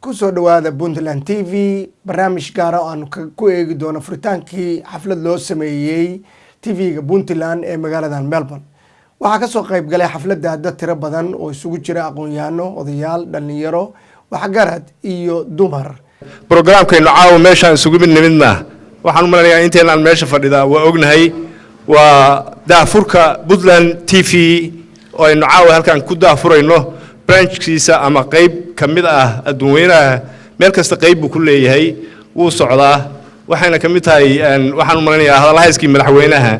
kusoo dhawaada Puntland TV barnaamij gaar ah aan ku eegi doono furitaankii xaflad loo sameeyay TV-ga Puntland ee magaalada Melbourne. waxaa ka soo qayb galay xafladda dad tiro badan oo isugu jira aqoon-yahano, odayaal, dhalinyaro, waxgarad iyo dumar. Programkeenu caawa meeshaan isugu midnimidna waxaan u maleynayaa inteenaan meesha fadhida waa ognahay waa daafurka Puntland TV oo aynu caawa halkan ku daafurayno branchkiisa ama qayb kamid ah adduunweynaha meel kasta qayb uu ku leeyahay wuu socdaa waxayna kamid tahay waxaan u maleynayaa hadalhayskii madaxweynaha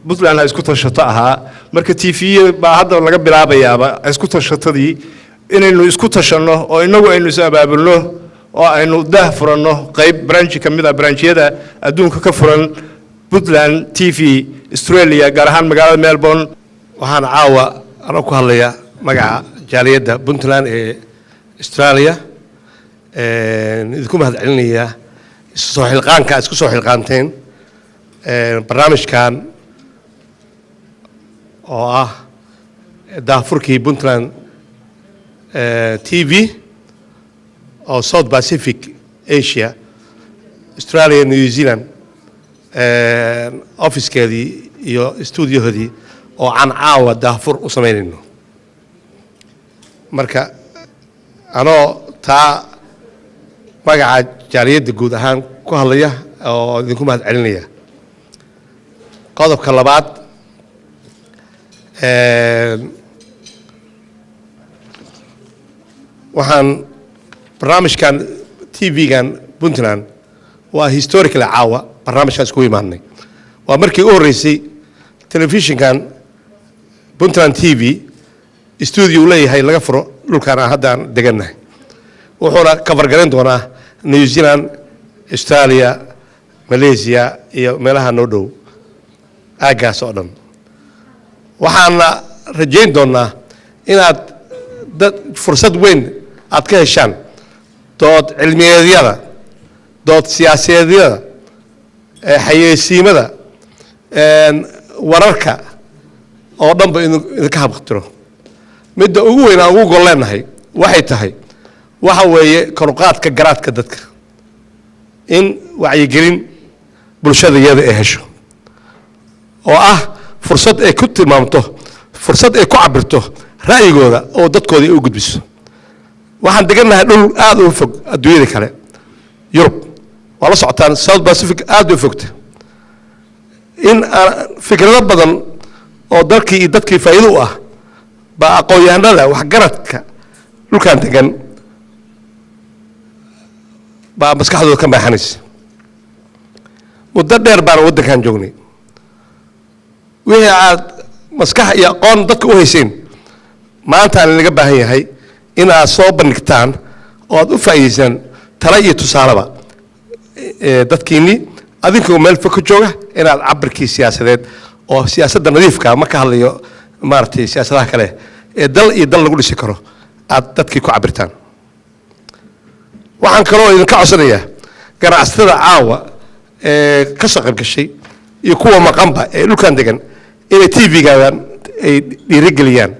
Puntland ha isku tashato ahaa marka TV baa hadda laga bilaabayaaba isku tashatadii inaynu isku tashano oo inagu aynu is abaabulno oo aynu daafurano qayb branch kamid ah branchiyada adduunka ka furan Puntland TV Australia gaar ahaan magaalada Melbourne. waxaan caawa anoo ku hadlaya magaca jaaliyadda Puntland ee Australia idinku mahadcelinayaa isku soo xilqaanteen barnaamijkan oo ah daafurkii Puntland TV oo South Pacific Asia Australia New Zealand officekeedii iyo studiohoodii oo aan caawa daafur u sameynayno marka anoo taa magaca jaaliyadda guud ahaan ku hadlaya oo idinku mahadcelinaya qodobka labaad waxaan barnaamijkan TV-gan Puntland waa historical caawa barnaamijkan isku imaanay waa markii u horeysay telefishinkan Puntland TV studio leeyahay laga furo dhulkan haddaan degannahay wuxuuna cover garan doonaa New Zealand, Australia, Malaysia iyo meelaha noo dhow aagaas oo dhan waxaana rajayn doonaa inaad fursad weyn aad ka heshaan dood cilmiyeedyada dood siyaasadeedyada xayeysiimada wararka oo dhanba idinka habqtiro midda ugu weyn aan ugu gol leenahay waxay tahay waxa weeye koruqaadka garaadka dadka in wacyigelin bulshada iyada ay hesho oo ah fursad ay ku tilmaamto fursad ay ku cabirto ra'yigooda oo dadkooda ay u gudbiso waxaan degannahay dhul aad u fog adduunyada kale Yurub waa la socotaan South Pacific aad u fogta in fikrado badan oo dalkii iyo dadkii faa'iido u ah baa aqoon-yahanada waxgaradka dhulkan degan baa maskaxdooda ka maaxanaysa muddo dheer baan waddankan joognay wixii aad maskax iyo aqoon dadka u hayseen maanta aan laga baahan yahay in aad soo bandhigtaan oo aad u faa'iidaysaan tala iyo tusaalaba dadkiinni adinkoo meel fog ka jooga inaad cabirkii siyaasadeed oo siyaasadda nadiifka ma ka hadlayo maaragtay siyaasadaha kale ee dal iyo dal lagu dhisi karo aad dadkii ku cabirtaan waxaan kaloo idinka codsanayaa ganacsatada caawa ka soo qayb gashay iyo kuwa maqanba ee dhulkan degan inay TV-gaadan ay dhiirigeliyaan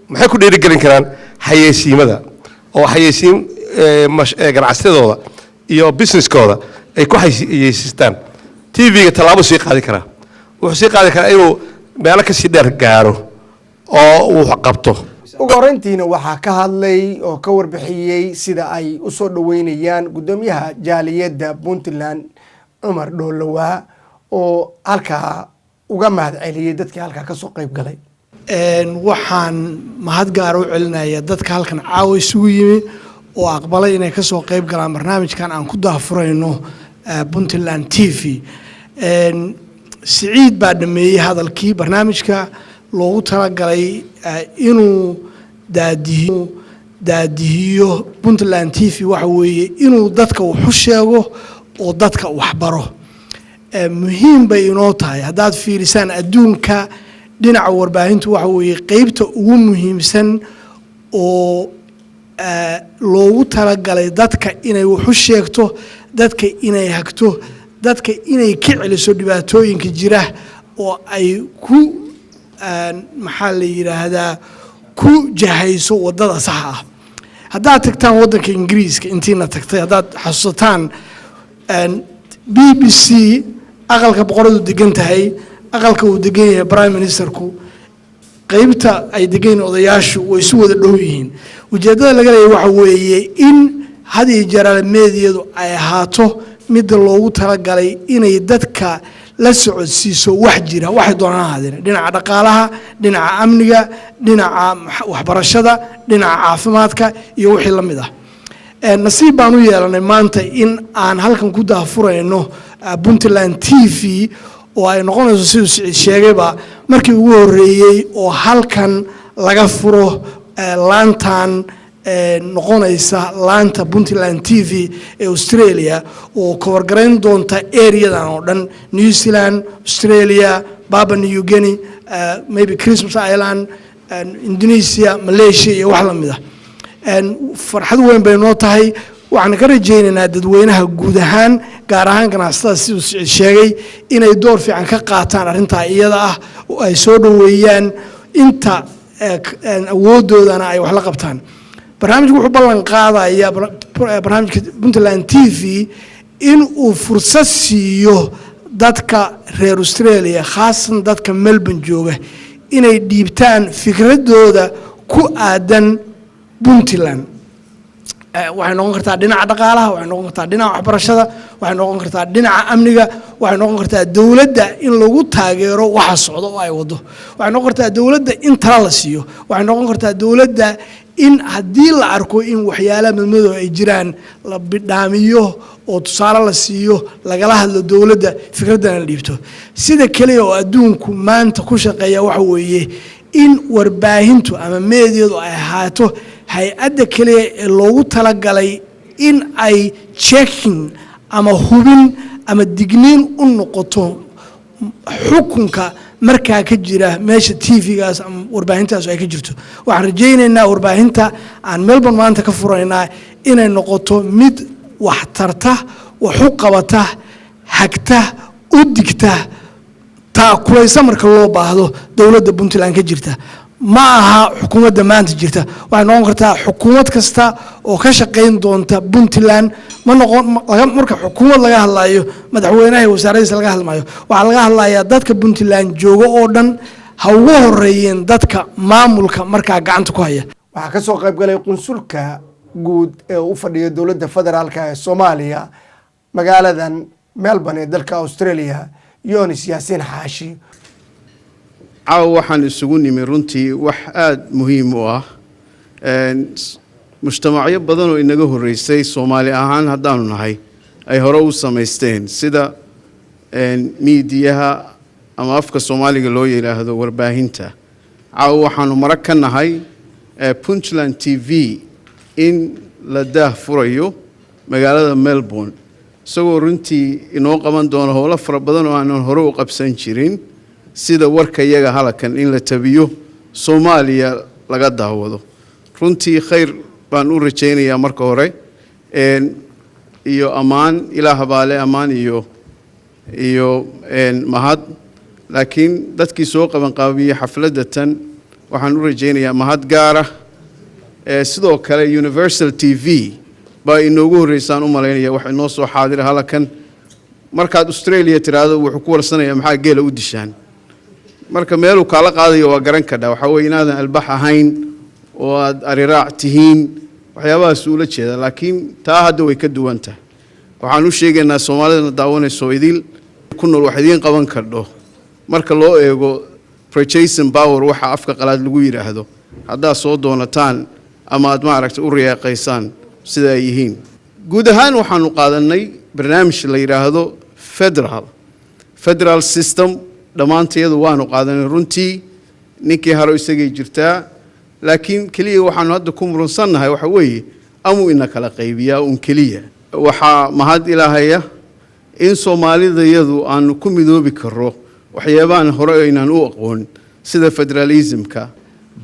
maxay ku dhiirigelin karaan xayeysiimada oo xayeysiin ganacsatadooda iyo businesskooda ay ku xayeysiistaan TV-ga tallaabo sii qaadi karaa wuxuu sii qaadi karaa inuu meelo ka sii dheer gaaro oo uu qabto ugu horeyntiina waxaa ka hadlay oo ka warbixiyey sida ay u soo dhaweynayaan gudoomiyaha jaaliyadda Puntland Cumar Dhoolawaa oo halkaa uga mahadceliyay dadkii halkaa ka soo qayb galay waxaan mahad gaar u celinayaa dadka halkan caawa isugu yimi oo aqbalay inay ka soo qayb galaan barnaamijkan aan ku daafurayno Puntland TV Siciid baa dhameeyay hadalkii barnaamijka loogu talagalay inuu daadihiyo Puntland TV waxa weeye inuu dadka wax u sheego oo dadka wax baro muhiim bay inoo tahay haddaad fiirisaan adduunka dhinaca warbaahintu waxa weeye qaybta ugu muhiimsan oo loogu talagalay dadka inay wax u sheegto dadka inay hagto dadka inay ka celiso dhibaatooyinka jira oo ay ku maxaa la yiraahdaa ku jahayso wadada sax ah haddaad tagtaan waddanka ingiriiska intiina tagtay haddaad xasuusataan b b c aqalka boqoradu degan tahay aqalka uu degan yahay prime ministerku qaybta ay degan odayaashu way isu wada dhow yihiin ujeeddada laga leeyahay waxa weeye in had iyo jeer meediyadu ay ahaato mid loogu talagalay inay dadka la socodsiiso wax jira waxay doonaan ahaadeen dhinaca dhaqaalaha dhinaca amniga dhinaca waxbarashada dhinaca caafimaadka iyo wixii la mid ah nasiib baan u yeelanay maanta in aan halkan ku daafurayno Puntland TV oo ay noqonayso siduu Siciid sheegayba markii ugu horeeyay oo halkan laga furo laantan noqonaysa laanta Puntland TV ee Australia oo cover gareyn doonta areadan oo dhan New Zealand, Australia, Papua New Guinea, maybe Christmas Island, Indonesia, Malaysia iyo wax la mid ah farxad weyn bay noo tahay waxaan ka rajaynaynaa dadweynaha guud ahaan gaar ahaan ganacsatada siduu Siciid sheegay inay door fiican ka qaataan arrinta iyada ah oo ay soo dhaweeyaan inta awoodoodana ay wax la qabtaan barnaamijku wuxuu ballan qaadayaa barnaamijka Puntland TV in uu fursad siiyo dadka reer Australia khaasan dadka Melbourne jooga inay dhiibtaan fikradooda ku aadan Puntland waxay noqon kartaa dhinaca dhaqaalaha waxay noqon kartaa dhinaca waxbarashada waxay noqon kartaa dhinaca amniga waxay noqon kartaa dawladda in lagu taageero waxa socdo oo ay wado waxay noqon kartaa dawladda in tala la siiyo waxay noqon kartaa dawladda in haddii la arko in waxyaalaha madmadow ay jiraan la bidhaamiyo oo tusaale la siiyo lagala hadlo dawladda fikradana la dhiibto sida kaliya oo adduunku maanta ku shaqeeya waxa weeye in warbaahintu ama meediyadu ay ahaato hay-adda kaliya ee loogu talagalay in ay checking ama hubin ama digniin u noqoto xukunka markaa ka jira meesha TV-gaas ama warbaahintaas ay ka jirto waxaan rajaynaynaa warbaahinta aan Melbourne maanta ka furaynaa inay noqoto mid wax tarta wax u qabata hagta u digta taakulaysa marka loo baahdo dawladda Puntland ka jirta ma aha xukuumadda maanta jirta waxay noqon kartaa xukuumad kasta oo ka shaqayn doonta Puntland ma noqon marka xukuumad laga hadlayo madaxweynaha wasaaraddiisa laga hadlayo waxa laga hadlayaa dadka Puntland jooga oo dhan ha ugu horeeyeen dadka maamulka markaa gacanta ku haya waxaa ka soo qayb galay qunsulka guud ee u fadhiya dawladda federaalka ee Soomaaliya magaaladan Melbourne ee dalka Australia Yonis Yaasiin Xaashi caawa waxaan isugu nimi runtii wax aad muhiim u ah mujtamacyo badan oo inaga horeysay Soomaali ahaan haddaanu nahay ay hore u samaysteen sida miidiyaha ama afka Soomaaliga loo yiraahdo warbaahinta caawa waxaanu marag ka nahay Puntland TV in la daahfurayo magaalada Melbourne isagoo runtii inoo qaban doono howlo fara badan oo aanan hore u qabsan jirin sida warka iyaga halkan in la tabiyo Soomaaliya laga daawado runtii khayr baan u rajaynayaa marka hore iyo amaan ilaah baale amaan iyo mahad laakiin dadkii soo qaban qaabiyay xafladatan waxaan u rajaynayaa mahad gaar ah sidoo kale Universal TV baa inoogu horeysaan u maleynaya wax inoo soo xaadir halkan markaad Australia tiraado wuxuu ku warsanayaa maxaa geela u dishaan marka meelu kala qaadayo waa garan kadha waxa weey inaadan albax ahayn oo aad ariraac tihiin waxyaabahaas uu la jeeda laakiin taa hadda way ka duwan tahay waxaan u sheegaynaa Soomaalida daawanayso idil ku nool wax idin qaban kardho marka loo eego purchasing power waxa afka qalaad lagu yiraahdo hadda soo doonataan ama aad ma aragtay u riyaaqaysaan sida ay yihiin guud ahaan waxaanu qaadanay barnaamij la yiraahdo federal system dhamaanteedu waanu qaadanay runtii ninkii haro isagay jirtaa laakiin kaliya waxaanu hadda ku muransannahay waxa weeye amu ina kala qaybiyaa kaliya waxa mahad ilaahaya in Soomaalida iyadu aanu ku midoobi karo waxyaabahan hore aynaan u aqoon sida federalismka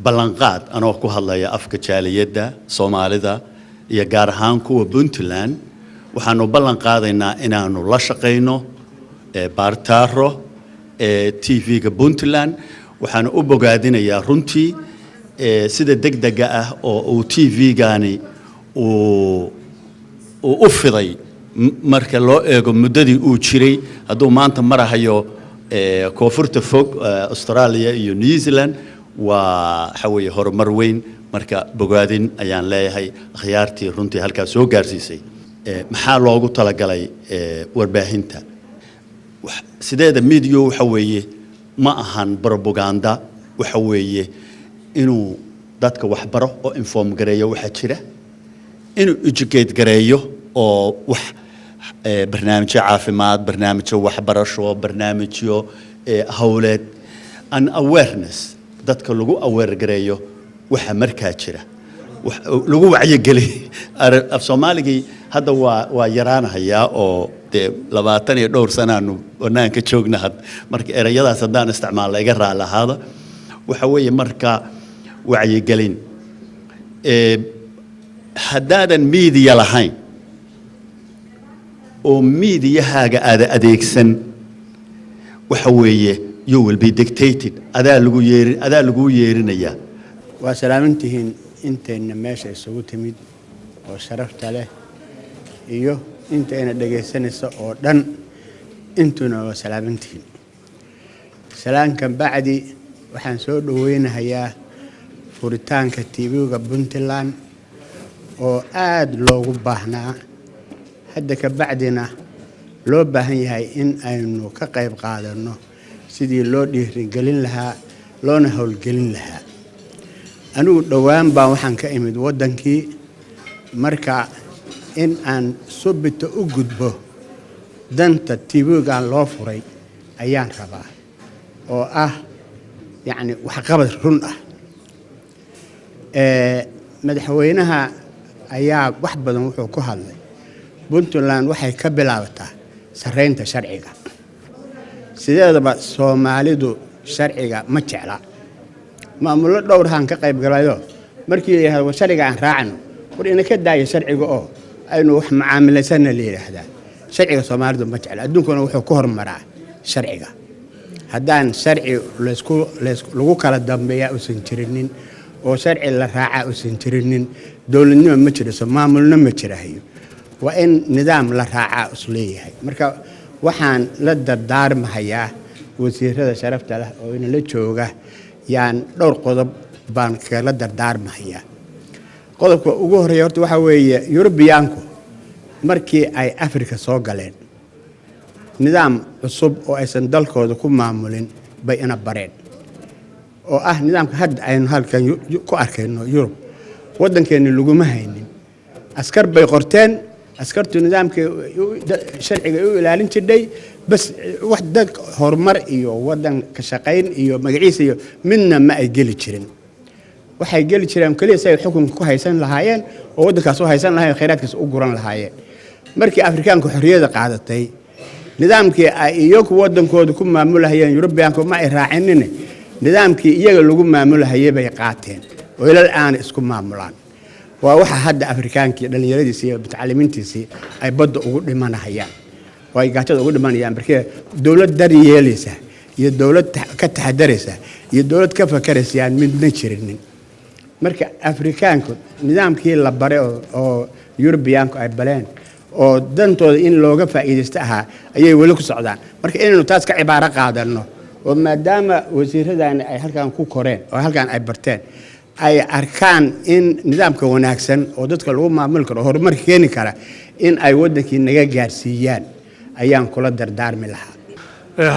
ballanqaad anoo ku hadlaya afka jaaliyadda Soomaalida iyo gaar ahaan kuwa Puntland waxaanu ballan qaadaynaa inaanu la shaqeyno baartaaro TV-ga Puntland waxaanu u bogaadinayaa runtii sida degdega ah oo uu TV-gaani u fiday marka loo eego muddadii uu jiray hadduu maanta marahayo koonfurta fog Australia iyo New Zealand waa waxa weeye horumar weyn marka bogaadin ayaan leeyahay akhyaartii runtii halkaas soo gaarsiisay maxaa loogu talagalay warbaahinta sideeda media waxa weeye ma ahan propaganda waxa weeye inuu dadka wax baro oo inform gareeyo waxa jira inuu educate gareeyo oo wax barnaamijyo caafimaad barnaamijyo waxbarasho barnaamijyo hawleed an awareness dadka lagu aware gareeyo waxa markaa jira lagu wacyigeliyo af Soomaaliga hadda waa yaraanaya oo 22 sanaanu wanaanka joogna had marka erayadaas hadaan isticmaal iga raalahaada waxa weeye marka wacyigelin haddaadan media lahayn oo media-haaga aada adeegsan waxa weeye you will be dictated adaa lagu yeerinaya waa salaamantihiin inteena meesha isugu timid oo sharafta leh iyo inteena dhageysanaysa oo dhan intuna waa salaamantihiin salaankan bacdi waxaan soo dhaweynayaa furitaanka TV-ga Puntland oo aad loogu baahnaa hadda ka bacdina loo baahan yahay in aynu ka qayb qaadano sidii loo dhiirigelin lahaa loona hawlgelin lahaa anigu dhawaan baan waxaan ka imid wadankii marka in aan subito u gudbo danta TV-ga loo furay ayaan rabaa oo ah yani wax qabad run ah madaxweynaha ayaa wax badan wuxuu ku hadlay Puntland waxay ka bilaabataa sareynta sharciga sideedaba Soomaalidu sharciga ma jecla maamulo dhowrhan ka qayb galayo markii ay yahay sharciga aan raacno war in ka daayo sharciga oo aynu wax macaamilaysan leeyahay sharciga Soomaalidu ma jecla adduunkuna wuxuu ku hormaraa sharciga haddaan sharci lagu kala dambeeyaa usan jirinin oo sharci la raaca usan jirinin dawladnimo ma jiro maamulna ma jirayo waa in nidaam la raaca usleeyahay marka waxaan la dardaarmahayaa wasiirada sharafta leh oo in la jooga yaan dhowr qodob baan kala dardaarmahayaa qodobka ugu horeeya horta waxa weeye Europeanku markii ay Afrika soo galeen nidaam cusub oo aysan dalkooda ku maamulin bay ina bareen oo ah nidaamka hadda aynu halkan ku arkayno Europe wadankeena laguma haynin askar bay qorteen askartu nidaamka sharciga u ilaalin jiray bas wax dad horumar iyo wadan ka shaqeyn iyo magaciisa iyo midna ma ay gali jirin waxay gali jireen kaliya say xukunka ku haysan lahaayeen oo wadankaas u haysan lahaayeen kheyraadkiisa u guran lahaayeen markii Afrikaanku xorriyada qaadatay nidaamkii ay iyagu wadankooda ku maamulahayeen Europeanku ma ay raacinin nidaamkii iyaga lagu maamulahayay bay qaateen oo ilaa aan isku maamulaan waa waxa hadda Afrikaankii dhalinyaradiisa iyo mutacalimiintiisa ay badda ugu dhimanayaan oo ay gaajada ugu dhimanayaan markii dawlad daryeelaysa iyo dawlad ka taxadaraysa iyo dawlad ka fakaraysa aan midna jirinin marka Afrikaanku nidaamkii la baray oo Europeanku ay baleen oo dantooda in looga faa'iideysto aha ayay wali ku socdaan marka inaynu taas ka cibaaro qaadano oo maadaama wasiiradan ay halkan ku koreen oo halkan ay barteen ay arkaan in nidaamka wanaagsan oo dadka lagu maamul karo horumar keeni kara in ay wadankii naga gaarsiiyaan ayaan kula dardaarmi lahaa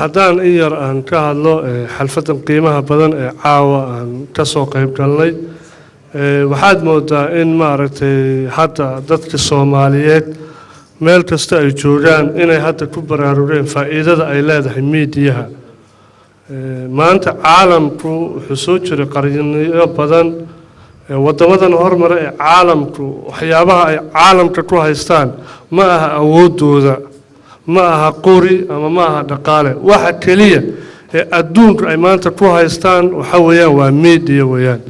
haddaan in yar aan ka hadlo xalfadan qiimaha badan ee caawa aan ka soo qayb galnay waxaad moodaa in maaragtay hadda dadka Soomaaliyeed meel kasta ay joogaan inay hadda ku baraarugeen faa'iidada ay leedahay media maanta caalamku wuxuu soo jiray qarniyo badan wadamadan horumar ee caalamku waxyaabaha ay caalamka ku haystaan ma aha awoodooda ma aha qori ama ma aha dhaqaale waxa kaliya ee adduunka ay maanta ku haystaan waxa weeyaan waa media weeyaan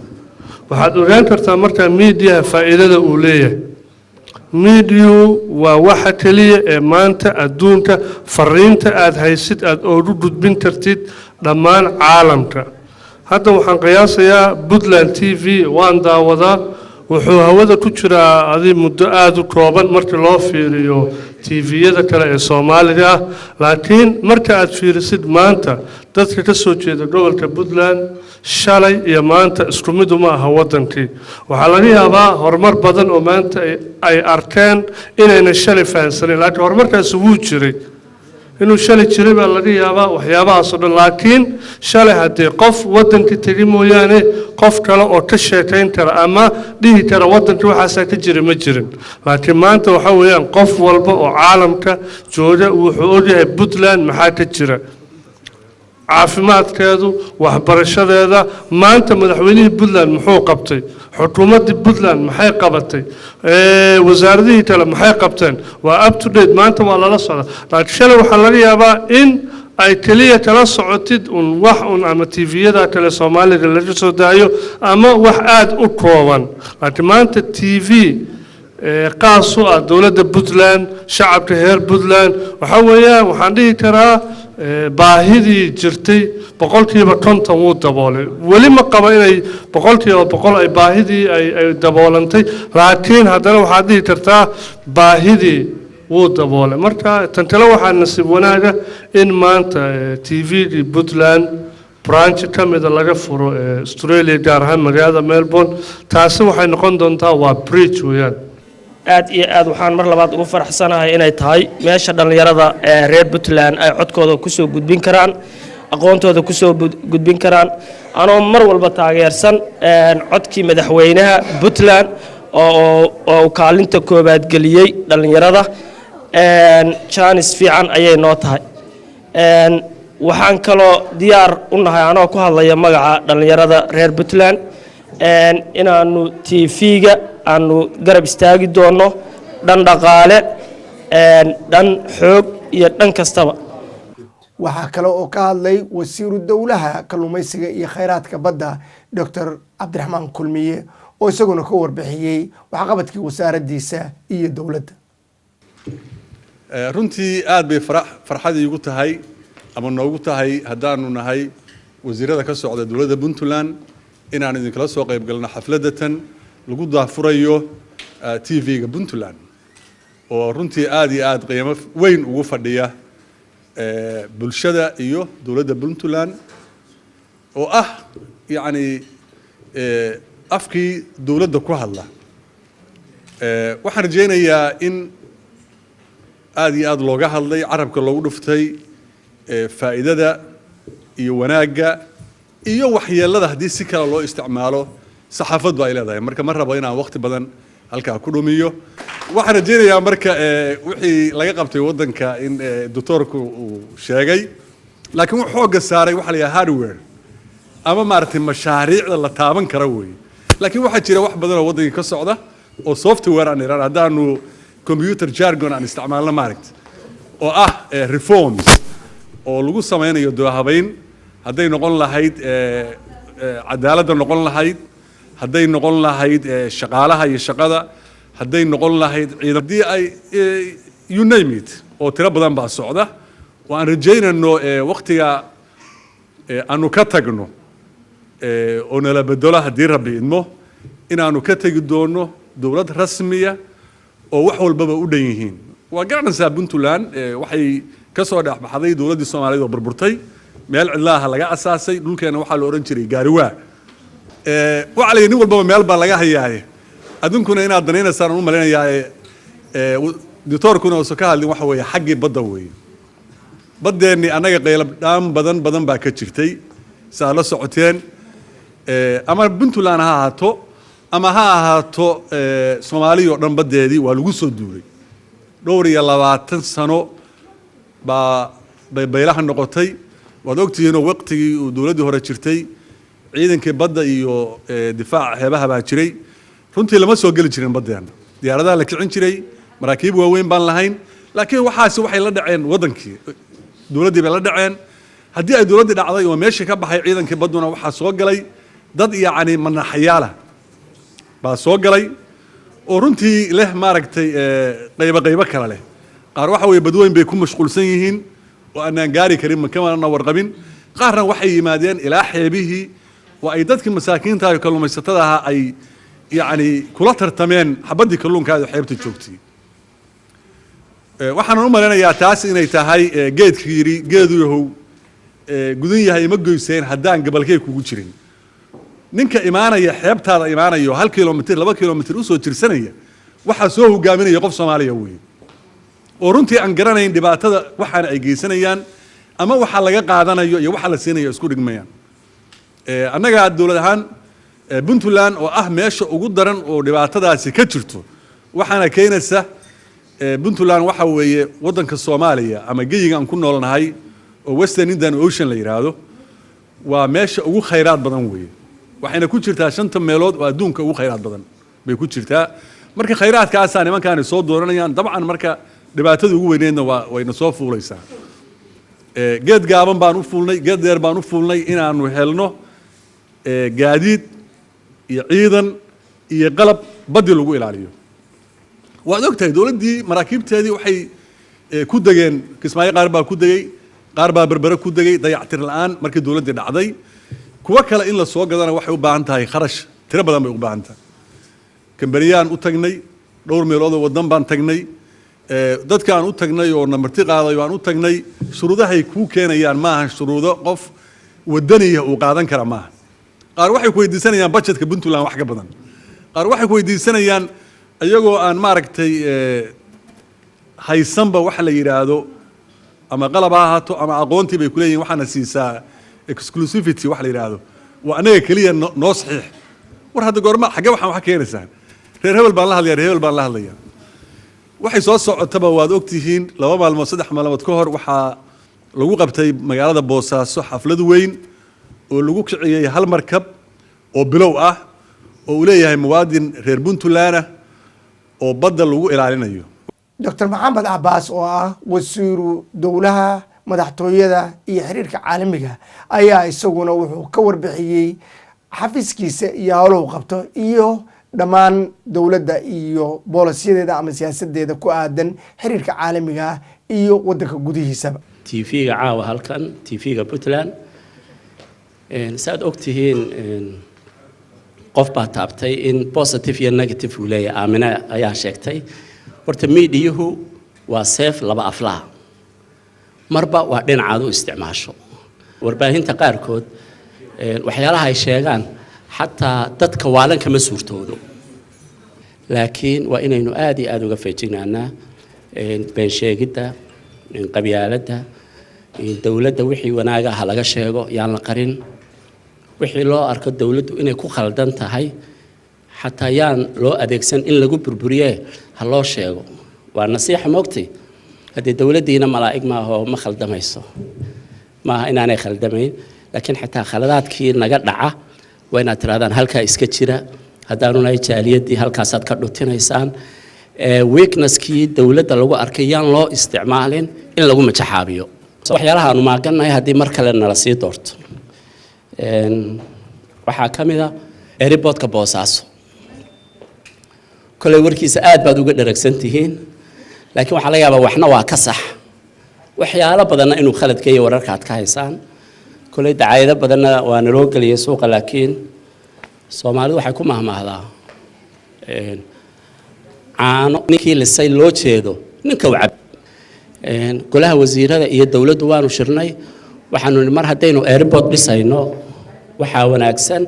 waxaad ogaan kartaa marka media faa'iidada uu leeyahay media waa waxa kaliya ee maanta adduunka fariinta aad haysid aad ugu gudbin kartid dhammaan caalamka hadda waxaan qiyaasayaa Puntland TV waan daawadaa wuxuu hawada ku jiraa adi muddo aada u kooban markii loo fiiriyo tviyada kale ee soomaaliga ah laakiin marka aad fiirisid maanta dadka ka soo jeeda gobolka puntland shalay iyo maanta isku mid uma aha wadankii waxaa laga yaabaa horumar badan oo maanta ay arkeen inayna shalay fahansanin laakiin horumarkaasi wuu jiray inuu shalay jiray baa laga yaabaa waxyaabahaas oo dhan laakiin shalay haddii qof wadankii tegi mooyaane qof kale oo ka sheekayn kara ama dhihi kara wadankii waxaasaa ka jira ma jirin laakiin maanta waxa weeyaan qof walba oo caalamka jooga wuxuu ogyahay puntland maxaa ka jira caafimaadkeedu waxbarashadeeda maanta madaxweynihii puntland muxuu qabtay xukuumaddii puntland maxay qabatay wasaaradihii kale maxay qabteen waa up to date maanta waa lala socda laakiin shalay waxaa laga yaabaa in ay keliya kala socotid un wax un ama tviyada kale soomaaliga laga soo daayo ama wax aada u kooban laakiin maanta tv qaas u ah dowladda puntland shacabka reer puntland waxaa weeyaan waxaan dhihi karaa baahidii jirtay boqolkiiba 50 wuu daboolay weli ma qaba inay boqolkiiba 100 ay baahidii ay daboolantay laakiin haddana waxaad dhihi kartaa baahidii wuu daboolay marka tan kale waxaa nasiib wanaaga in maanta tvgii puntland branch ka mida laga furo australia gaar ahaan magaalada melbourne taasi waxay noqon doontaa waa bridge weeyaan aad iyo aad waxaan mar labaad ugu faraxsanahay inay tahay meesha dhalinyarada ee reer Puntland ay codkooda ku soo gudbin karaan aqoontooda ku soo gudbin karaan anoo mar walba taageersan codkii madaxweynaha Puntland oo kaalinta koobaad galiyay dhalinyarada chance fiican ayay noo tahay waxaan kaloo diyaar u nahay anoo ku hadlaya magaca dhalinyarada reer Puntland inaanu TV-ga aanu garab istaagi doono dhan dhaqaale dhan xoog iyo dhan kastaba waxaa kale oo ka hadlay wasiiru dowlaha kalluumaysiga iyo khayraadka badda Dr. Cabdiraxmaan Kulmiye oo isaguna ka warbixiyay waxqabadkii wasaaraddiisa iyo dowladda runtii aad bay farxadii ugu tahay ama noogu tahay haddaanu nahay wasiirada ka socda dowladda Puntland inaan idinkala soo qayb galno xafladatan lagu daafurayo TV-ga Puntland oo runtii aad iyo aad qiimo weyn ugu fadhiya bulshada iyo dowladda Puntland oo ah yani afkii dowladda ku hadla waxaan rajaynayaa in aad iyo aad looga hadlay carabka loogu dhuftay faa'iidada iyo wanaagga iyo waxyeelada haddii si kale loo isticmaalo saxaafaddu ay leedahay marka ma rabo inaan waqti badan halkaa ku dhumiyo waxaan rajaynayaa marka wixii laga qabtay waddanka in doctorku uu sheegay laakiin wuxuu xooga saaray waxa la yidhaha hardware ama maaragtay mashaariicda la taaban kara weeye laakiin waxaa jira wax badan oo waddanka ka socda oo software aan iraan haddaanu computer jargon aan isticmaalno maaragta oo ah reforms oo lagu samaynayo doohabayn hadday noqon lahayd cadaaladda noqon lahayd hadday noqon lahayd shaqaalaha iyo shaqada hadday noqon lahayd ciidamadii ay you name it oo tiro badan baa socda oo aan rajaynayno waqtiga aanu ka tagno oo nala bedelo haddii rabbi idmo inaanu ka tegi doono dowlad rasmiya oo wax walbaba u dhan yihiin waa garanaysaa Puntland waxay ka soo dhaxbaxday dowladdii Soomaaliyeed oo burburtay meel cidlaaha laga asaasay dhulkeena waxaa la oran jiray gaariwaa waxa la nin walbaba meel baa laga hayaaye adunkuna inaad danaynaysaan u malaynayaa doctorkuna oo ka hadlin waxa weeye xaggii badda weeye baddeenni annaga qaylab dhaan badan baa ka jirtay saa la socoteen ama Puntland ha ahaato ama ha ahaato Soomaaliya oo dhan baddeedii waa lagu soo duulay dhowr iyo 20 sano baa baylaha noqotay waad ogtihiin oo waqtigii uu dowladda hore jirtay ciidankii badda iyo difaaca xeebaha baa jiray runtii lama soo gali jirin baddeena diyaaradaha la kicin jiray maraakiib waaweyn baan lahayn laakiin waxaasi waxay la dhaceen wadankii dowladdii bay la dhaceen haddii ay dowladdii dhacday oo meeshii ka baxay ciidankii badduna waxaa soo galay dad yacni manaxayaala baa soo galay oo runtii leh maaragtay qaybo kale leh qaar waxa weeye badweyn bay ku mashquulsan yihiin oo aanaan gaari karin makamana warqabin qaarna waxay yimaadeen ilaa xeebihii oo ay dadkii masaakiinta iyo kalluumaysatada ahaa ay yacni kula tartameen xabaddii kalluunkaada xeebta joogtay waxaan u maleynayaa taas inay tahay geedkii yidhi geedu yahow gudan yahay ma goyseen haddaan gabalkay kugu jirin ninka imaanaya xeebtaada imaanayo 1 kilomitir 2 kilomitir u soo jirsanaya waxaa soo hogaaminaya qof Soomaaliya weeye oo runtii aan garanayn dhibaatada waxaan ay geysanayaan ama waxa laga qaadanayo iyo waxa la siinayo isku dhigmayaan annaga dawlad ahaan Puntland oo ah meesha ugu daran oo dhibaatadaasi ka jirto waxaana keenaysa Puntland waxa weeye wadanka Soomaaliya ama geyiga aan ku noolnahay oo Western Indian Ocean la yiraahdo waa meesha ugu khayraad badan weeye waxayna ku jirtaa 5 meelood oo adduunka ugu khayraad badan bay ku jirtaa marka khayraadkaas aan nimankaan soo dooranayaan dabcan marka dhibaatada ugu weyneedna wayna soo fuulaysaa geed gaaban baan u fuulnay geed dheer baan u fuulnay inaanu helno gaadiid iyo ciidan iyo qalab badi lagu ilaaliyo waad ogtahay dawladdii maraakiibteedii waxay ku dageen Kismaayo qaar baa ku dagay qaar baa berbera ku dagay dayactir la'aan markii dawladdii dhacday kuwa kale in la soo gadana waxay u baahan tahay kharash tiro badan bay u baahan tahay kambariyaan u tagnay dhowr meelood oo wadan baan tagnay dadkaan u tagnay oo namarti qaaday waan u tagnay shuruudahay ku keenayaan maaha shuruudo qof wadaniya uu qaadan kara maaha qaar waxay ku weydiisanayaan budgetka Puntland wax ka badan qaar waxay ku weydiisanayaan ayagoo aan maaragtay haysanba wax la yiraahdo ama qalab ha ahaato ama aqoontii bay ku leeyihiin waxaana siisaa exclusivity wax la yiraahdo waa anaga kaliya noo saxiix war hadda goorma xagga waxaan wax keenaysaa reer hebel baan la hadlayaa reer hebel baan la hadlayaa waxay soo socotaba waad ogtihiin 2 maalmood 3 maalmood ka hor waxaa lagu qabtay magaalada Boosaaso xaflad weyn oo lagu kiciyay hal markab oo bilow ah oo uu leeyahay muwaadin reer Puntland oo badda lagu ilaalinayo Dr. Maxamed Abbas oo ah wasiiru dowlaha madaxtooyada iyo xiriirka caalamiga ayaa isaguna wuxuu ka warbixiyay xafiiskiisa iyo hawlaha uu qabto iyo dhammaan dawladda iyo boolisyada ama siyaasadeeda ku aadan xiriirka caalamiga iyo wadanka gudihiisaba TV-ga caawa halkan TV-ga Puntland saad ogtihiin qof baa taabtay in positive iyo negative uu leeyahay Aamina ayaa sheegtay horta meediyahu waa seef laba aflaa marba waa dhinacaad u isticmaasho warbaahinta qaarkood waxyaalaha ay sheegaan xataa dadka waalan kama suurtoodo laakiin waa inaynu aad iyo aad uga feejignaanaa been sheegidda qabyaaladda dawladda wixii wanaaga ah laga sheego yaan la qarin wixii loo arko dawladdu inay ku khaldan tahay xataa yaan loo adeegsan in lagu burburiye ha loo sheego waa nasiixa moogtay haddii dawladdiina malaa'ig maaha oo ma khaldamayso maaha inaanay khaldamayn laakiin xataa khaladaadkii naga dhaca waa inaad tirahdaan halkaa iska jira haddaanu nahay jaaliyadii halkaasaad ka dhutinaysaan weaknesskii dawladda lagu arkay yaan loo isticmaalin in lagu majaxaabiyo waxyaalaha aanu maagannahay haddii mar kale nala sii doorto waxaa ka mid a airportka Boosaaso kolay warkiisa aad baad uga dharagsan tihiin laakiin waxaa laga yaabaa waxna waa ka sax waxyaalo badanna inuu khaladka iyo wararka aad ka haysaan kolay dacaayado badanna waa naloo geliyay suuqa laakiin Soomaalidu waxay ku mahmaahdaa caano ninkii lisay loo jeedo ninka wacab golaha wasiirada iyo dawladdu waanu shirnay waxaanu mar haddaynu airport dhisayno waxaa wanaagsan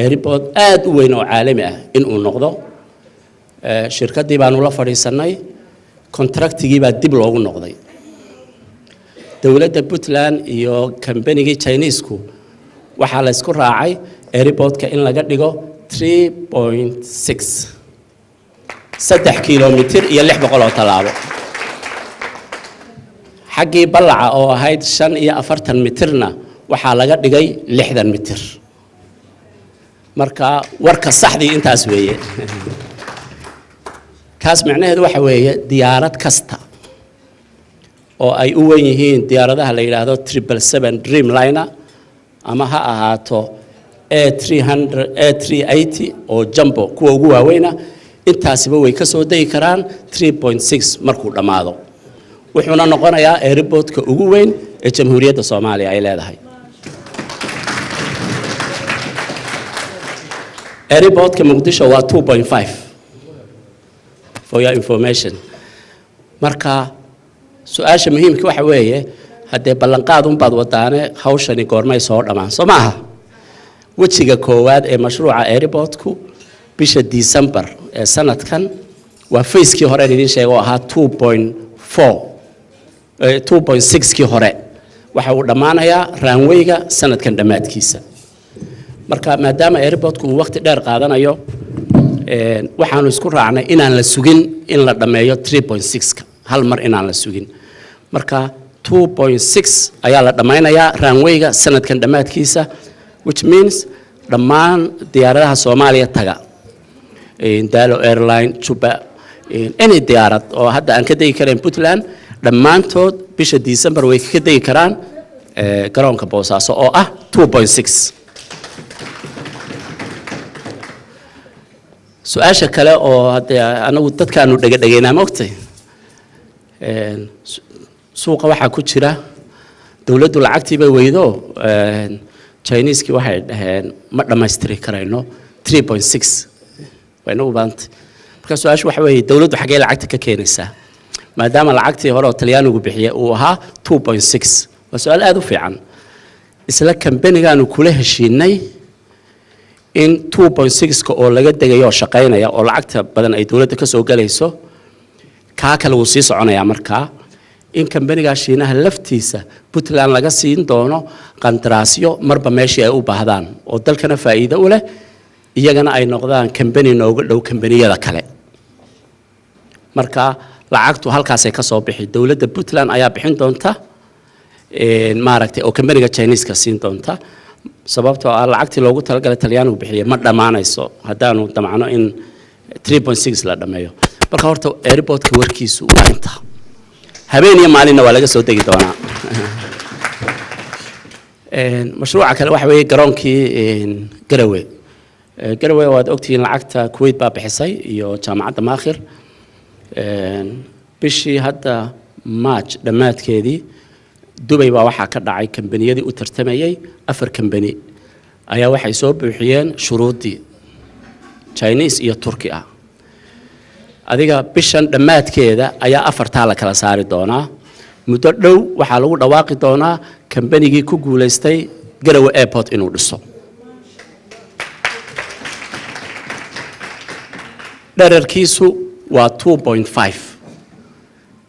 airport aad u weyn oo caalami ah in uu noqdo shirkadii baanu la fadhiisanay contractigii baa dib loogu noqday dawladda Puntland iyo kambanigii Chinese-ku waxaa la isku raacay airportka in laga dhigo 3.6 3 kilomitir iyo 600 oo talaabo xaggii ballaca oo ahayd 45 mitirna waxaa laga dhigay 60 mitir marka warka saxdii intaas weeye kaas macnaheedu waxa weeye diyaarad kasta oo ay u weyn yihiin diyaaradaha la yiraahdo 777 Dreamliner ama ha ahaato A300 A380 oo jumbo kuwa ugu waaweyna intaasiba way ka soo degi karaan 3.6 markuu dhamaado wuxuuna noqonayaa airportka ugu weyn ee Jamhuuriyadda Soomaaliya ay leedahay airportka muqdisho waa 2.5 for your information marka su-aasha muhiimka waxa weeye haddee ballanqaad unbaad wadaane hawshani goormay soo dhammaan soo maaha wejiga koowaad ee mashruuca airportku bisha December ee sanadkan waa facekii hore idin sheego ahaa 2.6 kii hore waxa uu dhammaanayaa runwayga sanadkan dhammaadkiisa marka maadaama airportku uu waqti dheer qaadanayo waxaanu isku raacnay inaan la sugin in la dhameeyo 3.6 hal mar inaan la sugin marka 2.6 ayaa la dhammaynayaa runwayga sanadkan dhammaadkiisa which means dhammaan diyaaradaha Soomaaliya taga Dalo Airline Juba any diyaarad oo hadda aan ka degi karin Puntland dhammaantood bisha December way ka degi karaan garoonka Boosaaso oo ah 2.6 su-aasha kale oo hadda anagu dadkaanu dhagaynaa moogtay suuqa waxaa ku jira dawladdu lacagtii bay weydo Chinese-ki waxay dhaheen ma dhammaystiri karayno 3.6 wayna u baantay marka su-aashu waxa weeye dawladdu xagee lacagta ka keenaysaa maadaama lacagtii hore oo Talyaanigu bixiyay uu ahaa 2.6 waa su-aal aad u fiican isla kambanigaanu kula heshiinay in 2.6 oo laga degayo shaqeynaya oo lacagta badan ay dawladda ka soo galayso ka kale uu sii soconaya markaa in kambaniga Shiinaha laftiisa Puntland laga siin doono qandaraasyo marba meeshii ay u baahdaan oo dalkana faa'iido u leh iyagana ay noqdaan kambani nooga dhow kambaniyada kale marka lacagtu halkaas ay ka soo bixi dawladda Puntland ayaa bixin doonta maaragtay oo kambaniga Chinese-ka siin doonta sababtoo ah lacagtii loogu talagalay Talyaanigu bixiyay ma dhamaanayso haddaanu damacno in 3.6 la dhameeyo marka horta airportka warkiisu waa inta habeen iyo maalinna waa laga soo degi doonaa mashruuca kale waxa weeye garoonkii Garowe waad ogtihiin lacagta Kuwait baa bixisay iyo jaamacadda Maakhir bishii hadda March dhammaadkeedii Dubai baa waxaa ka dhacay kambaniyadii u tartamayay 4 kambani ayaa waxay soo buuxiyeen shuruudii Chinese iyo Turki ah adiga bishan dhammaadkeeda ayaa 4 la kala saari doonaa muddo dhow waxaa lagu dhawaaqi doonaa kambanigii ku guuleystay Garowe Airport inuu dhiso dhererkiisu waa 2.5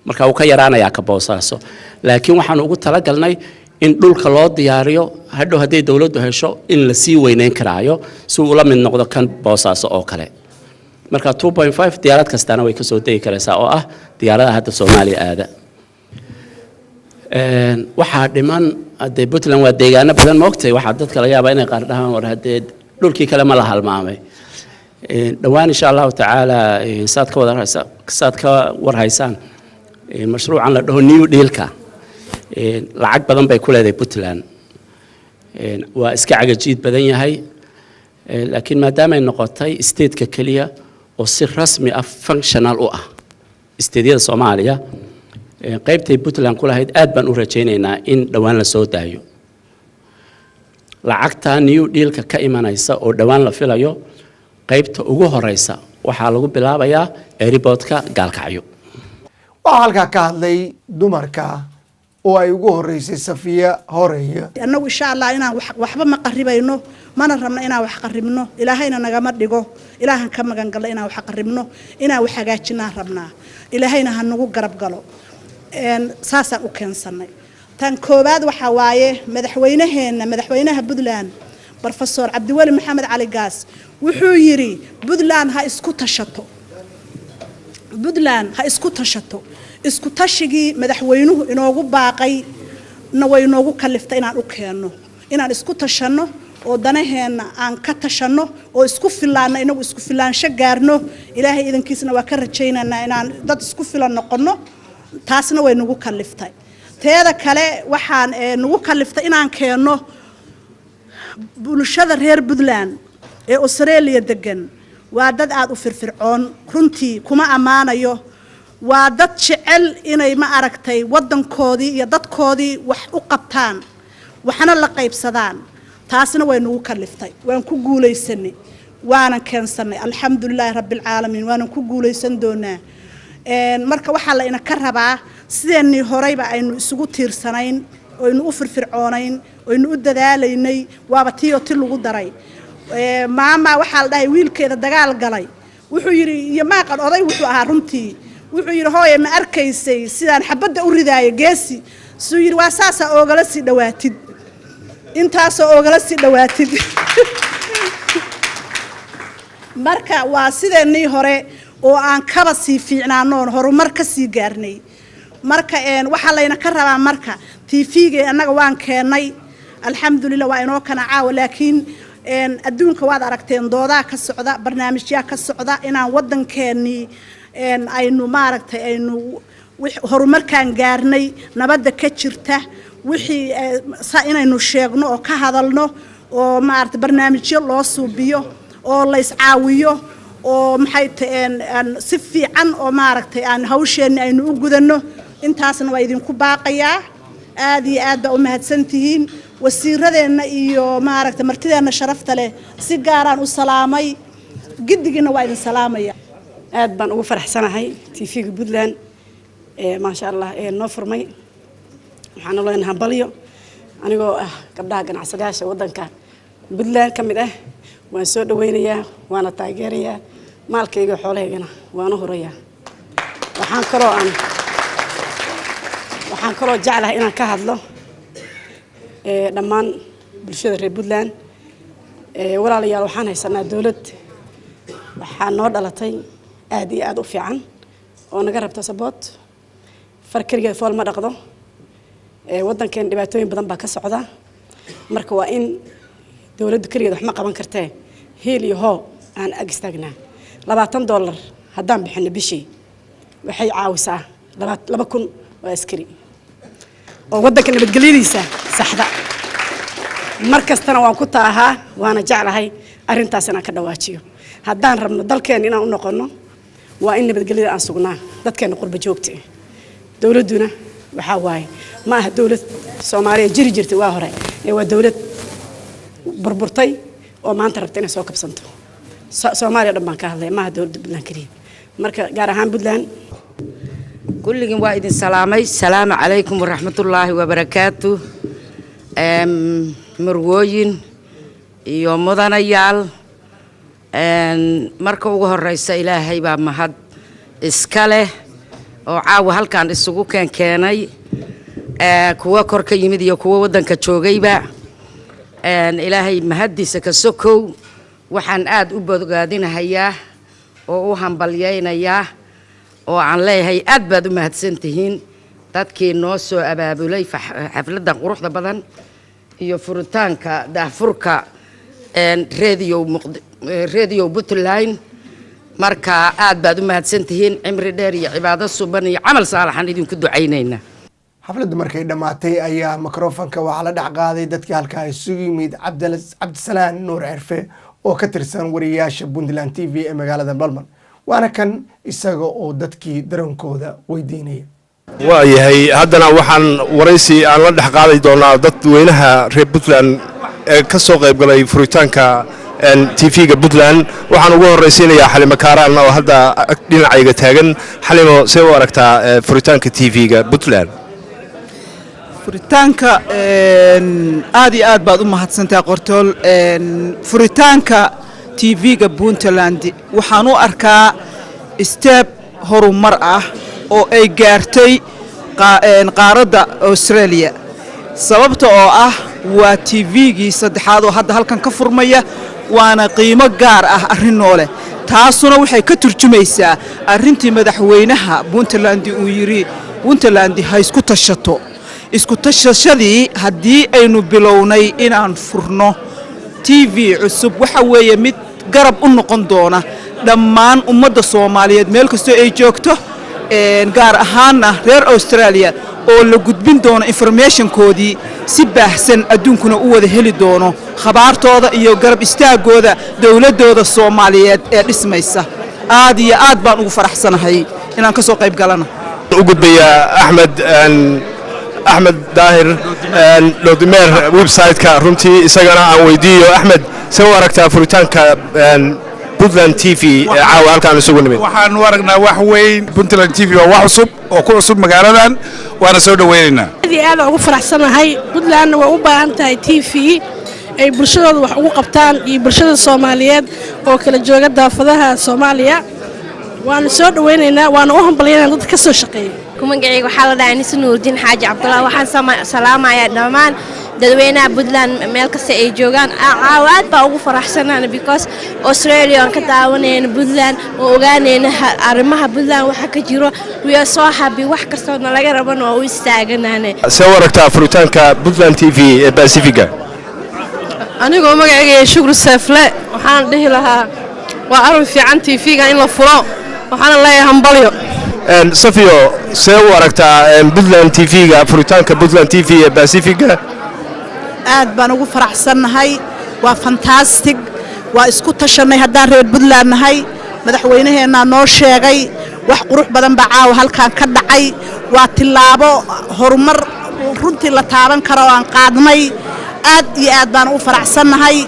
marka uu ka yaraanayaa ka Boosaaso laakiin waxaan ugu talagalnay in dhulka loo diyaariyo hadhow haday dawladdu hesho in la sii weyneyn karaayo si uu la mid noqdo kan Boosaaso oo kale marka 2.5 diyaarad kastana way ka soo degi karaysaa oo ah diyaaradaha hadda Soomaaliya aada waxaa dhiman hadee Puntland waa deegaano badan moogtay waxaa dadka laga yaabaa inay qaar dhahaan war hadee dhulkii kale ma la halmaamay dhawaan insha Allah taala saad ka warhaysaan mashruucan la dhaho New Deal-ka lacag badan bay ku leedahay Puntland waa iska cagajiid badan yahay laakiin maadaama ay noqotay state-ka kaliya oo si rasmi ah functional u ah state-yada Soomaaliya qaybtay Puntland ku lahayd aad baan u rajaynaynaa in dhawaan la soo daayo lacagta New Deal-ka ka imanaysa oo dhawaan la filayo qaybta ugu horeysa waxaa lagu bilaabayaa airportka Gaalkacyo waxaa halkaa ka hadlay dumarka oo ay ugu horeysay Safiya Horeeya annagu insha Allah inaan waxba ma qaribayno mana rabno inaan wax qaribno ilaahayna nagama dhigo ilaahan ka magan galo inaan wax qaribno inaan wax hagaajinaa rabnaa ilaahayna ha nagu garab galo saasaan u keensanay tan koobaad waxa waaye madaxweynaha Puntland Professor Cabdiweli Maxamed Cali Gaas wuxuu yiri Puntland ha isku tashato isku tashigii madaxweynuhu inoogu baaqay na way inoogu kaliftay inaan u keenno inaan isku tashano oo danaheena aan ka tashano oo isku filaano inagu isku filaansho gaarno ilaahay idankiisna waa ka rajaynaynaa inaan dad isku filan noqono taasna way nagu kaliftay teeda kale waxaan nagu kaliftay inaan keenno bulshada reer Puntland ee Australia degan waa dad aad u firfircoon runtii kuma amaanayo waa dad jecel inay ma aragtay wadankoodii iyo dadkoodii wax u qabtaan waxna la qaybsadaan taasna way nagu kaliftay waan ku guuleysanay waanan keensanay alxamdulilaahi rabbilcaalamiin waanan ku guulaysan doonaa marka waxaa la ina ka rabaa sideennii horeyba aynu isugu tiirsanayn oynu u firfircoonayn oynu u dadaalaynay waaba tiyo ti lagu daray maama waxaa la dhahay wiilkeeda dagaal galay wuxuu yidhi iyo maaqan oday wuxuu ahaa runtii wuxuu yidhi hooye ma arkaysay sidaan xabadda u ridaayo geesi suu yidhi waa saasaa oogala sii dhawaatid intaasoo oogala sii dhawaatid marka waa sideennii hore oo aan kaba sii fiicnaanoon horumar ka sii gaarnay marka waxaa layna ka rabaa marka tv-ga annaga waan keennay alxamdulilah waa inoo kana caawa laakiin adduunka waad aragteen doodaa ka socda barnaamijyaa ka socda inaan waddankeennii aynu maaragtay aynu horumarkaan gaarnay nabadda ka jirta wixii inaynu sheegno oo ka hadalno oo maaragtay barnaamijyo loo suubiyo oo la iscaawiyo oo maxay tahay si fiican oo maaragtay aan hawsheenni aynu u gudanno intaasna waa idinku baaqayaa aad iyo aad baa u mahadsantihiin wasiiradeenna iyo maaragtay martideenna sharafta leh si gaaraan u salaamay giddigiina waa idin salaamaya aad baan ugu faraxsanahay tv-ga Puntland maasha Allah noo furmay waxaan leenahay hambalyo anigoo ah gabdhaha ganacsadayaasha waddanka Puntland ka mid ah waan soo dhaweynayaa waana taageerayaa maalkayga xoolahaygana waana horayaa waxaan kaloo jeclahay inaan ka hadlo dhammaan bulshada reer Puntland walaalayaal waxaan haysanaa dawlad waxaa noo dhalatay aad iyo aad u fiican oo naga rabta support farkariga fool ma dhaqdo waddankeen dhibaatooyin badan baa ka socda marka waa in dawladda kaligeed wax ma qaban kartee heel iyo hoo aan ag istaagnaa $20 haddaan bixino bishii waxay caawisaa 2,000 oo askari oo waddanka nabadgelyadiisa saxda markastana waan ku taahaa waana jeclahay arrintaas inaan ka dhawaajiyo haddaan rabno dalkeen inaan u noqono waa in nabadgelyada aan sugnaa dadkeena qurba joogta dawladduna waxaa waaye ma aha dawlad Soomaaliya jiri jirtay waa hore waa dawlad burburtay oo maanta rabta inay soo kabsanto Soomaaliya dhan baan ka hadlay ma aha dawladda Puntland kaliya marka gaar ahaan Puntland kulligiin waa idin salaamay salaamu calaykum waraxmatullaahi wabarakaatu marwooyin iyo mudanayaal marka ugu horeysa ilaahay baa mahad iska leh oo caawa halkaan isugu keenay kuwa kor ka yimid iyo kuwa waddanka joogayba ilaahay mahadiisa ka sokow waxaan aad u bogaadinahayaa oo u hambalyaynayaa oo aan leeyahay aad baad u mahadsantihiin dadkii noo soo abaabulay xafladdan quruxda badan iyo furitaanka daahfurka radio Puntland marka aad baad u mahadsantihiin cimri dheer iyo cibaado suban iyo camal saalaxan idinku ducaynaynaa xafladdu markay dhammaatay ayaa mikrofonka waxaa la dhex qaaday dadkii halkaa isugu yimid cabdisalaan nuur cirfe oo ka tirsan wariyaasha Puntland TV ee magaalada Melbourne waana kan isaga oo dadkii darankooda weydiinaya waayahay haddana waxaan waraysi aan la dhex qaaday doonaa dadweynaha reer Puntland ee ka soo qayb galay furitaanka TV-ga Puntland waxaan ugu horeysiinayaa Xalimo Kaaraan oo hadda dhinacayga taagan Xalimo see u aragtaa furitaanka TV-ga Puntland furitaanka aad iyo aad baad u mahadsantahay qortool furitaanka TV-ga Puntland waxaan u arkaa step horumar ah oo ay gaartay qaaradda Australia sababta oo ah waa TV-gii saddexaad oo hadda halkan ka furmaya waana qiimo gaar ah arrin noole taasuna waxay ka turjumaysaa arrintii madaxweynaha Puntland uu yiri Puntland ha isku tashato isku tashashadii haddii aynu bilownay inaan furno TV cusub waxa weeye mid garab u noqon doona dhammaan ummadda Soomaaliyeed meel kastoo ay joogto gaar ahaanna reer Australia oo la gudbin doono informationkoodii si baahsan adduunkuna u wada heli doono khabaartooda iyo garab istaagooda dawladooda Soomaaliyeed ee dhismaysa aad iyo aad baan ugu faraxsanahay inaan ka soo qayb galana u gudbaya Axmed Daahir Lodimer website-ka runtii isagana aan weydiiyo Axmed soo aragtaa furitaanka Puntland TV caawa halkaan isugu nimid waxaan u aragnaa wax weyn Puntland TV waa wax cusub oo ku cusub magaaladan waana soo dhaweynaynaa aad ugu faraxsanahay Puntland waa u baahan tahay TV ay bulshadooda wax ugu qabtaan iyo bulshada Soomaaliyeed oo kala jooga daafadaha Soomaaliya waana soo dhaweynaynaa waana u hambalyeynaa dadka ka soo shaqeeya magacayga waxaa la dhahaa Nisan Nuurdin Xaaji Cabdullaahi waxaan salaamayaa dhammaan dadweynaha Puntland meel kasta ay joogaan aad baa ugu faraxsanahay because Australia aan ka daawanayna Puntland oo ogaanayna arrimaha Puntland waxa ka jiro we are so happy wax kasta oo laga rabano oo u istaaganaane soo aragtaa furitaanka Puntland TV ee Pacifica anigoo magacayga Shukri Safle waxaan dhihi lahaa waa arrin fiican TV-ga in la furo waxaan leeyahay hambalyo Safio soo aragtaa Puntland TV-ga furitaanka Puntland TV ee Pacifica aad baan ugu faraxsanahay waa fantastic waa isku tashanay haddaan reer Puntland nahay madaxweynaheena noo sheegay wax qurux badan baa caawa halkaan ka dhacay waa tilaabo horumar runtii la taaban karo oo aan qaadnay aad iyo aad baan ugu faraxsanahay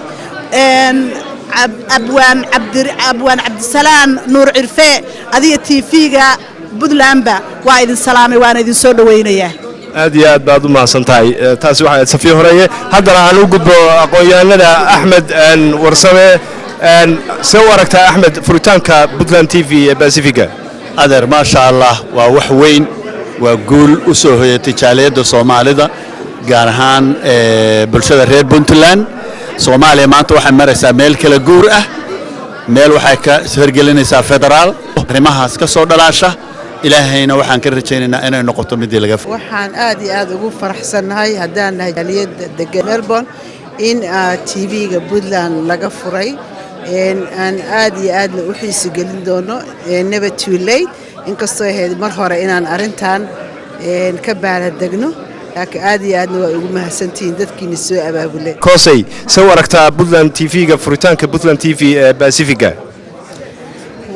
abwaan cabdisalaam nuur cirfe adiga TV-ga Puntlandba waa idin salaamay waana idin soo dhaweynayaa aad iyo aad baad u mahadsantahay taasi waxa aad Safiyo horeeye haddana aan u gudbo aqoonyahanada Axmed Warsame soo aragtaa Axmed furitaanka Puntland TV ee Pacifica adeer ma sha Allah waa wax weyn waa guul u soo hoyatay jaaliyada Soomaalida gaar ahaan bulshada reer Puntland Soomaaliya maanta waxay maraysaa meel kala guur ah meel waxay ka hirgelinaysaa federaal arrimahaas ka soo dhalaasha ilaahayna waxaan ka rajaynaynaa inay noqoto mid laga waxaan aad iyo aad ugu faraxsanahay haddaan nahay jaaliyada degan Melbourne in TV-ga Puntland laga furay aan aad iyo aad u xiiso gelin doono never too late inkastoo ahayd mar hore inaan arintan ka baaladegno laakiin aad iyo aadna waa ugu mahadsantihiin dadkiina soo abaabulay Koosay soo aragtaa Puntland TV-ga furitaanka Puntland TV ee Pacifica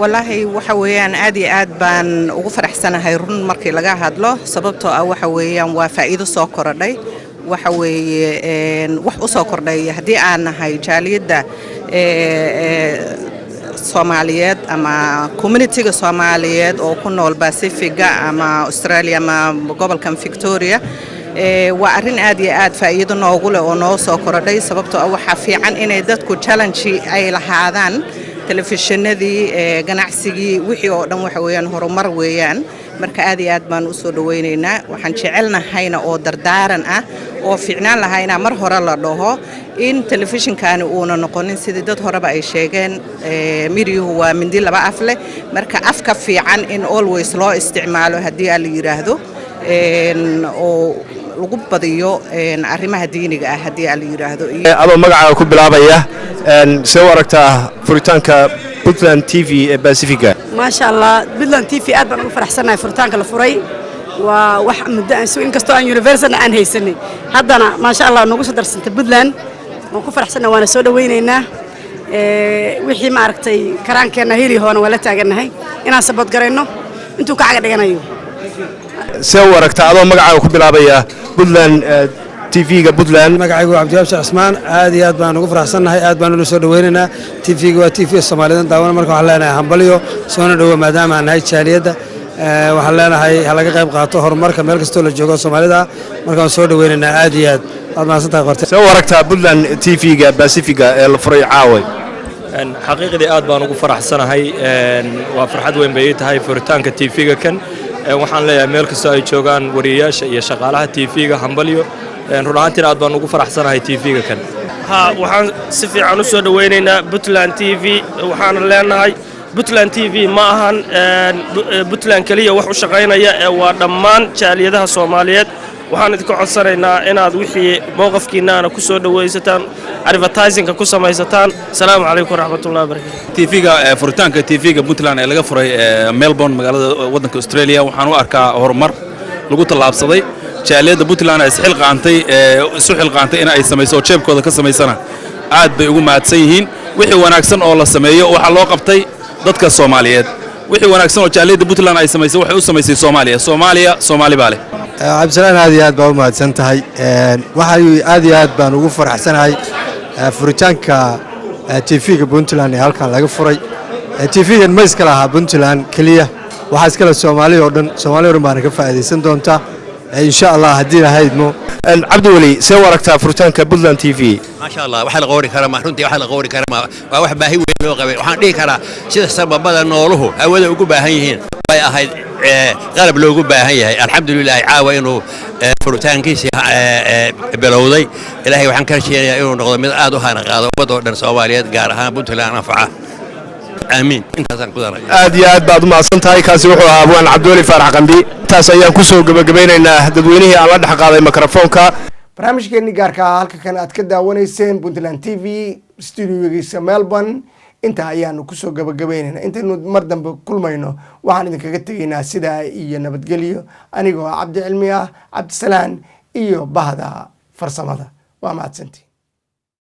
wallahi waxa weeyaan aad iyo aad baan ugu faraxsanahay run markii laga hadlo sababtoo ah waxa weeyaan waa faa'iido soo korodhay waxa weeye wax u soo kordhay haddii aan nahay jaaliyada Soomaaliyeed ama community-ga Soomaaliyeed oo ku nool Pacifica ama Australia ama gobolkan Victoria waa arrin aad iyo aad faa'iido noogu leh oo noo soo korodhay sababtoo ah waxa fiican inay dadku challenge ay lahaadaan telefishinadii ganacsigii wixii oo dhan waxa weeyaan horumar weeyaan marka aad iyo aad baan u soo dhaweynaynaa waxaan jecelnahayna oo dardaaran ah oo fiicnaan lahayna mar hore la dhaho in telefishinkaani uuna noqonin sidii dad horeba ay sheegeen midiyuhu waa mindi laba af leh marka afka fiican in always loo isticmaalo haddii aan la yiraahdo oo lagu badiyo arrimaha diiniga ah haddii aan la yiraahdo adoo magacaaga ku bilaabaya soo aragtaa furitaanka Puntland TV ee Pacifica ما شاء الله Puntland TV aad baan ugu faraxsanahay furitaanka la furay waa wax muddo aan soo inkastoo aan universal aan haysanay haddana ma sha Allah nagu soo darsantay Puntland waan ku faraxsanahay waana soo dhaweynaynaa wixii ma aragtay karaankeena heli hoona wala taaganahay inaan sabad gareyno intuu ka caga dhiganayo soo aragtaa adoo magacaaga ku bilaabaya Puntland TV-ga Puntland magacaygu Cabdiwaab Cismaan aad iyo aad baan ugu faraxsanahay aad baan u soo dhaweynaynaa TV-ga waa TV Soomaaliyeed daawana marka waxaan leenahay hambalyo soo dhawo maadaama aan nahay jaaliyada waxaan leenahay laga qayb qaato horumarka meel kasta la joogo Soomaalida marka waan soo dhaweynaynaa aad iyo aad maasantahay qortay soo aragtaa Puntland TV-ga Pacifica ee la furay caaway xaqiiqdii aad baan ugu faraxsanahay waa farxad weyn bay tahay furitaanka TV-ga kan waxaan leeyahay meel kasta ay joogaan wariyaasha iyo shaqaalaha TV-ga hambalyo run ahaantii aad baan ugu faraxsanahay TV-ga kan waxaan si fiican u soo dhaweynaynaa Puntland TV waxaan leenahay Puntland TV ma ahan Puntland kaliya wax u shaqaynaya waa dhammaan jaaliyadaha Soomaaliyeed waxaan idinku codsanaynaa inaad wixii mowqafkiinaana ku soo dhaweysataan advertising-ka ku samaysataan salaamu calaykum waraxmatullaahi wabarakaatuh TV-ga furitaanka TV-ga Puntland ee laga furay Melbourne magaalada waddanka Australia waxaan u arkaa horumar lagu tallaabsaday jaaliyada Puntland ay isu xilqaantay in ay samayso jeebkooda ka samaysana aad bay ugu mahadsan yihiin wixii wanaagsan oo la sameeyo waxa loo qabtay dadka Soomaaliyeed wixii wanaagsan oo jaaliyada Puntland ay samayso waxay u samaysay Soomaali baa leh cabdisalaan aad iyo aad baa u mahadsan tahay waxa aad iyo aad baan ugu faraxsanahay furitaanka TV-ga Puntland ee halkan laga furay TV-gan ma iska lahaa Puntland kaliya waxa iska la Soomaaliya oo dhan baan ka faa'iideysan doontaa insha Allah haddii la haydmo Cabdiweli see waragtaa furitaanka Puntland TV ما شاء الله waxa la qoori kara ma runtii waxa la qoori kara ma waa wax baahi weyn loo qabay waxaan dhihi karaa sida sababada nooluhu hawada ugu baahan yihiin ay ahayd qalab loogu baahan yahay alxamdulillah caawa inuu furitaankiisa bilowday ilaahay waxaan ka rajeynayaa inuu noqdo mid aad u hana qaado ummad oo dhan Soomaaliyeed gaar ahaan Puntland anfaca آمين أنت سنقدر أدي أد بعد ما صنتهاي كاسي وحوها أبوان عبدولي فرح قنبي تاسيا كوسو جبيننا ددوينه على دحق هذا الميكروفون كا برنامج كني جاركا هالك كان أتكدا ونيسين بوندلاند تي في استوديو ملبون أنت أيانو كوسو جبيننا أنت إنه مردم بكل ما إنه وحنا إذا كجتينا سيدا إيه نبتقليه أنا جو عبد العلمية عبد السلام إيو بهذا فرصة ماذا وما تسنتي